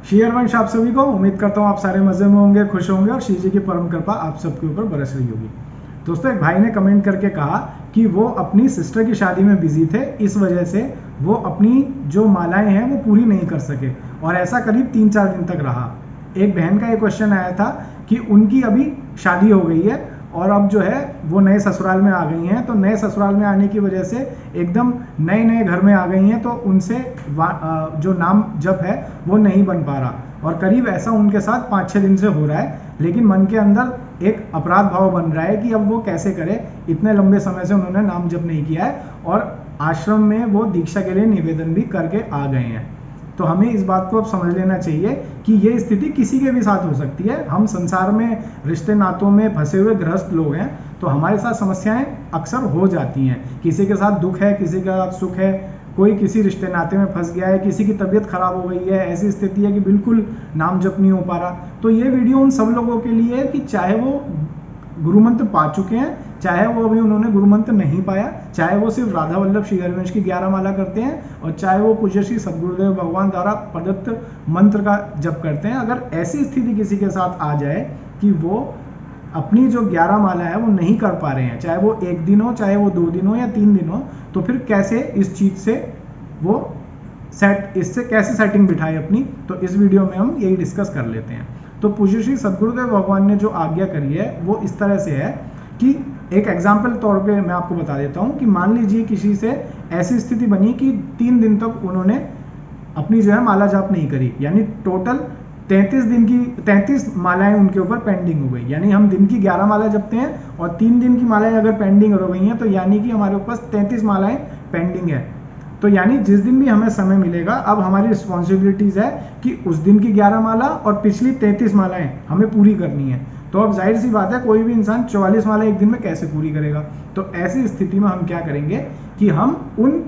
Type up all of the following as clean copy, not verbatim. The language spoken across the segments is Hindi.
श्री हरिवंश आप सभी को, उम्मीद करता हूँ आप सारे मजे में होंगे, खुश होंगे और श्री जी की परम कृपा आप सबके ऊपर बरस रही होगी। दोस्तों, एक भाई ने कमेंट करके कहा कि वो अपनी सिस्टर की शादी में बिजी थे, इस वजह से वो अपनी जो मालाएं हैं वो पूरी नहीं कर सके और ऐसा करीब 3-4 दिन तक रहा। एक बहन का ये क्वेश्चन आया था कि उनकी अभी शादी हो गई है और अब जो है वो नए ससुराल में आ गई हैं, तो नए ससुराल में आने की वजह से एकदम नए नए घर में आ गई हैं, तो उनसे जो नाम जप है वो नहीं बन पा रहा और करीब ऐसा उनके साथ 5-6 दिन से हो रहा है। लेकिन मन के अंदर एक अपराध भाव बन रहा है कि अब वो कैसे करे, इतने लंबे समय से उन्होंने नाम जप नहीं किया है और आश्रम में वो दीक्षा के लिए निवेदन भी करके आ गए हैं। तो हमें इस बात को अब समझ लेना चाहिए कि ये स्थिति किसी के भी साथ हो सकती है। हम संसार में रिश्ते नातों में फंसे हुए गृहस्थ लोग हैं, तो हमारे साथ समस्याएं अक्सर हो जाती हैं। किसी के साथ दुख है, किसी के साथ सुख है, कोई किसी रिश्ते नाते में फंस गया है, किसी की तबीयत खराब हो गई है, ऐसी स्थिति है कि बिल्कुल नाम जप नहीं हो पा रहा। तो ये वीडियो उन सब लोगों के लिए है कि चाहे वो गुरु मंत्र पा चुके हैं, चाहे वो अभी उन्होंने गुरु मंत्र नहीं पाया, चाहे वो सिर्फ राधा वल्लभ श्री हरिवंश की 11 माला करते हैं और चाहे वो पूज्य श्री सद्गुरुदेव भगवान द्वारा प्रदत्त मंत्र का जप करते हैं। अगर ऐसी स्थिति किसी के साथ आ जाए कि वो अपनी जो 11 माला है वो नहीं कर पा रहे हैं, चाहे वो 1 दिन हो, चाहे वो 2 दिन हो या 3 दिन हो, तो फिर कैसे इस चीज से वो इससे कैसे सेटिंग बिठाए अपनी, तो इस वीडियो में हम यही डिस्कस कर लेते हैं। तो पूज्य श्री सद्गुरुदेव भगवान ने जो आज्ञा करी है वो इस तरह से है कि एक एग्जाम्पल तौर पे मैं आपको बता देता हूँ कि मान लीजिए किसी से ऐसी स्थिति बनी कि 3 दिन तक उन्होंने अपनी जो है माला जाप नहीं करी, यानी टोटल 33 मालाएं उनके ऊपर पेंडिंग हो गई। यानी हम दिन की 11 माला जपते हैं और 3 दिन की मालाएं अगर पेंडिंग हो गई हैं तो यानी कि हमारे पास 33 मालाएं पेंडिंग है। तो यानी जिस दिन भी हमें समय मिलेगा, अब हमारी रिस्पॉन्सिबिलिटीज है कि उस दिन की 11 माला और पिछली 33 मालाएं हमें पूरी करनी है। तो अब जाहिर सी बात है, कोई भी इंसान 44 माला एक दिन में कैसे पूरी करेगा। तो ऐसी स्थिति में हम क्या करेंगे कि हम उन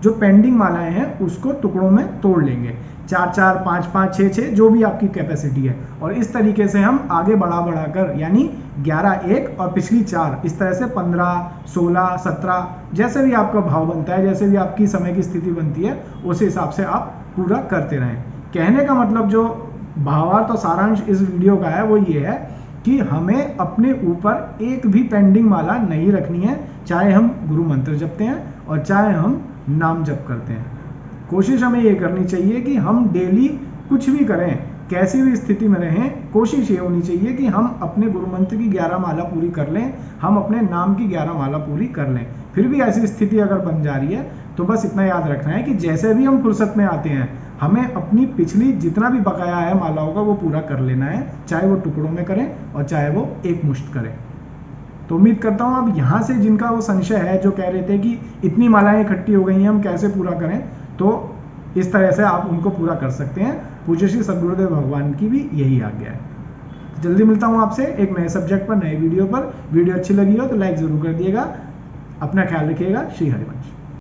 जो पेंडिंग मालाएं हैं उसको टुकड़ों में तोड़ लेंगे, 4-4, 5-5, 6-6, जो भी आपकी कैपेसिटी है, और इस तरीके से हम आगे बढ़ा कर यानी 11-1 और पिछली 4, इस तरह से 15, 16, 17, जैसे भी आपका भाव बनता है, जैसे भी आपकी समय की स्थिति बनती है, उस हिसाब से आप पूरा करते रहें। कहने का मतलब जो भावार्थ और सारांश इस वीडियो का है वो ये है कि हमें अपने ऊपर एक भी पेंडिंग माला नहीं रखनी है, चाहे हम गुरु मंत्र जपते हैं और चाहे हम नाम जप करते हैं। कोशिश हमें ये करनी चाहिए कि हम डेली कुछ भी करें, कैसी भी स्थिति में रहें, कोशिश ये होनी चाहिए कि हम अपने गुरु मंत्र की 11 माला पूरी कर लें, हम अपने नाम की 11 माला पूरी कर लें। फिर भी ऐसी स्थिति अगर बन जा रही है तो बस इतना याद रखना है कि जैसे भी हम फुर्सत में आते हैं, हमें अपनी पिछली जितना भी बकाया है मालाओं का वो पूरा कर लेना है, चाहे वो टुकड़ों में करें और चाहे वो एक मुश्त करें। तो उम्मीद करता हूँ अब यहाँ से जिनका वो संशय है, जो कह रहे थे कि इतनी मालाएं इकट्ठी हो गई हैं हम कैसे पूरा करें, तो इस तरह से आप उनको पूरा कर सकते हैं। पूज्य श्री सद्गुरुदेव भगवान की भी यही आज्ञा है। जल्दी मिलता हूँ आपसे एक नए सब्जेक्ट पर, नए वीडियो पर। वीडियो अच्छी लगी हो तो लाइक जरूर कर दिएगा। अपना ख्याल रखिएगा। श्री हरिवंश।